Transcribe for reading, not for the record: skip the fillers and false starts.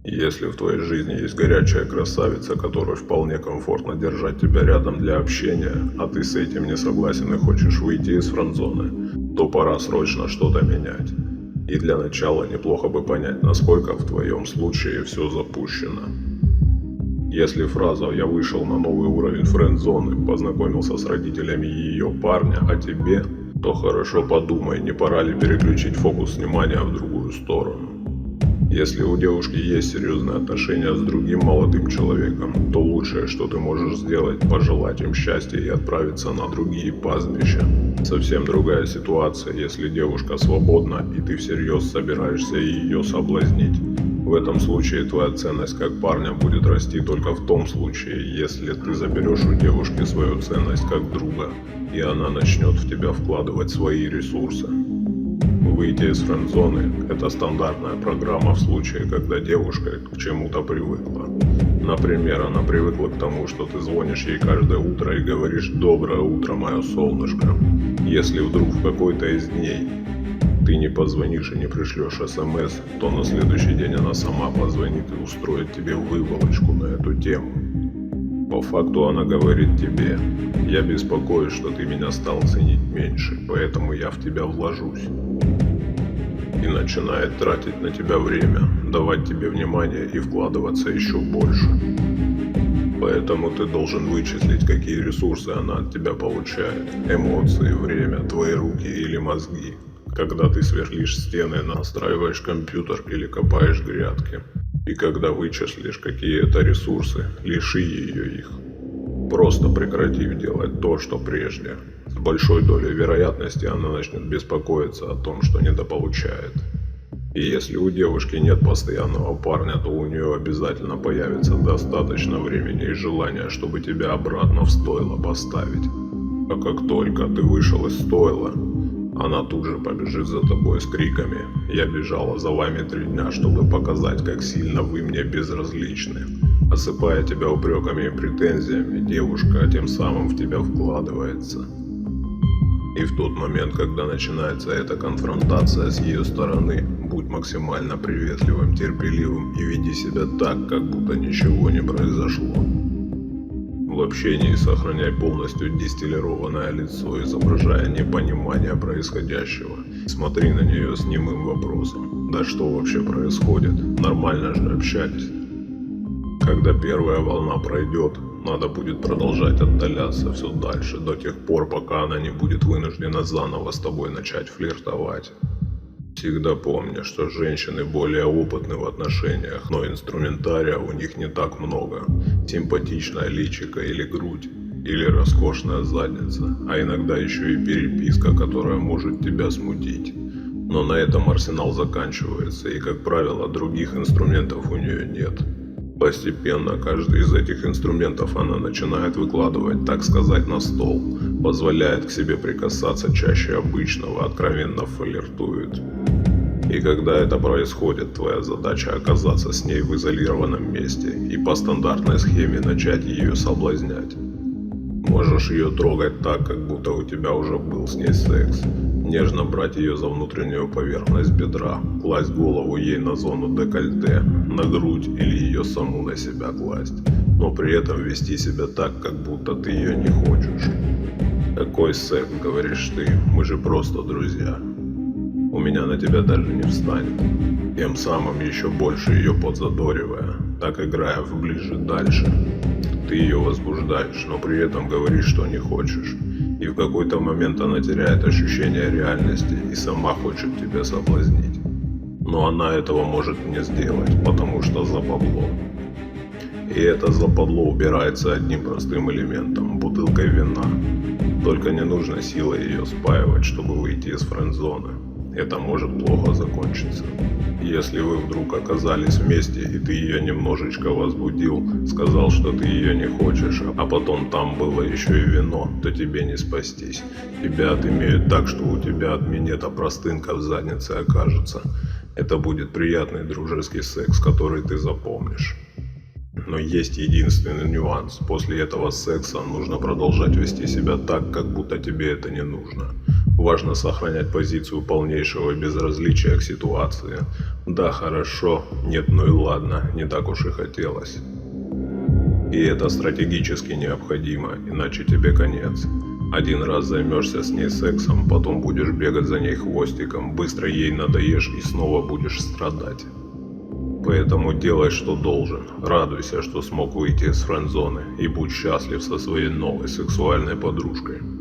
Если в твоей жизни есть горячая красавица, которой вполне комфортно держать тебя рядом для общения, а ты с этим не согласен и хочешь выйти из френд-зоны, то пора срочно что-то менять. И для начала неплохо бы понять, насколько в твоем случае все запущено. Если фраза «я вышел на новый уровень френд-зоны, познакомился с родителями ее парня, а тебе», то хорошо подумай, не пора ли переключить фокус внимания в другую сторону. Если у девушки есть серьезные отношения с другим молодым человеком, то лучшее, что ты можешь сделать, пожелать им счастья и отправиться на другие пастбища. Совсем другая ситуация, если девушка свободна и ты всерьез собираешься ее соблазнить. В этом случае твоя ценность как парня будет расти только в том случае, если ты заберешь у девушки свою ценность как друга, и она начнет в тебя вкладывать свои ресурсы. Выйти из френд-зоны – это стандартная программа в случае, когда девушка к чему-то привыкла. Например, она привыкла к тому, что ты звонишь ей каждое утро и говоришь «Доброе утро, мое солнышко». Если вдруг в какой-то из дней ты не позвонишь и не пришлешь СМС, то на следующий день она сама позвонит и устроит тебе выволочку на эту тему. По факту она говорит тебе: «Я беспокоюсь, что ты меня стал ценить меньше, поэтому я в тебя вложусь». И начинает тратить на тебя время, давать тебе внимание и вкладываться еще больше. Поэтому ты должен вычислить, какие ресурсы она от тебя получает. Эмоции, время, твои руки или мозги. Когда ты сверлишь стены, настраиваешь компьютер или копаешь грядки. И когда вычислишь, какие это ресурсы, лиши ее их. Просто прекратив делать то, что прежде. С большой долей вероятности она начнет беспокоиться о том, что недополучает. И если у девушки нет постоянного парня, то у нее обязательно появится достаточно времени и желания, чтобы тебя обратно в стойло поставить. А как только ты вышел из стойла, она тут же побежит за тобой с криками: «Я бежала за вами 3 дня, чтобы показать, как сильно вы мне безразличны». Осыпая тебя упреками и претензиями, девушка тем самым в тебя вкладывается. И в тот момент, когда начинается эта конфронтация с ее стороны, будь максимально приветливым, терпеливым и веди себя так, как будто ничего не произошло. В общении сохраняй полностью дистиллированное лицо, изображая непонимание происходящего. Смотри на нее с немым вопросом: «Да что вообще происходит? Нормально же общались». Когда первая волна пройдет, надо будет продолжать отдаляться все дальше, до тех пор, пока она не будет вынуждена заново с тобой начать флиртовать. Всегда помни, что женщины более опытны в отношениях, но инструментария у них не так много. Симпатичная личико или грудь, или роскошная задница, а иногда еще и переписка, которая может тебя смутить. Но на этом арсенал заканчивается, и, как правило, других инструментов у нее нет. Постепенно каждый из этих инструментов она начинает выкладывать, так сказать, на стол, позволяет к себе прикасаться чаще обычного, откровенно флиртует. И когда это происходит, твоя задача оказаться с ней в изолированном месте и по стандартной схеме начать ее соблазнять. Можешь ее трогать так, как будто у тебя уже был с ней секс. Нежно брать ее за внутреннюю поверхность бедра, класть голову ей на зону декольте, на грудь или ее саму на себя класть, но при этом вести себя так, как будто ты ее не хочешь. «Какой секс, — говоришь ты, — мы же просто друзья. У меня на тебя даже не встанет». Тем самым еще больше ее подзадоривая, так играя в ближе дальше. Ты ее возбуждаешь, но при этом говоришь, что не хочешь. И в какой-то момент она теряет ощущение реальности и сама хочет тебя соблазнить. Но она этого может не сделать, потому что западло. И это западло убирается одним простым элементом – бутылкой вина. Только не нужно силой ее спаивать, чтобы выйти из френд-зоны. Это может плохо закончиться. Если вы вдруг оказались вместе и ты ее немножечко возбудил, сказал, что ты ее не хочешь, а потом там было еще и вино, то тебе не спастись. Тебя отымеют так, что у тебя от минета простынка в заднице окажется. Это будет приятный дружеский секс, который ты запомнишь. Но есть единственный нюанс. После этого секса нужно продолжать вести себя так, как будто тебе это не нужно. Важно сохранять позицию полнейшего безразличия к ситуации. Да, хорошо, нет, ну и ладно, не так уж и хотелось. И это стратегически необходимо, иначе тебе конец. Один раз займешься с ней сексом, потом будешь бегать за ней хвостиком, быстро ей надоешь и снова будешь страдать. Поэтому делай, что должен, радуйся, что смог выйти из френд-зоны, и будь счастлив со своей новой сексуальной подружкой.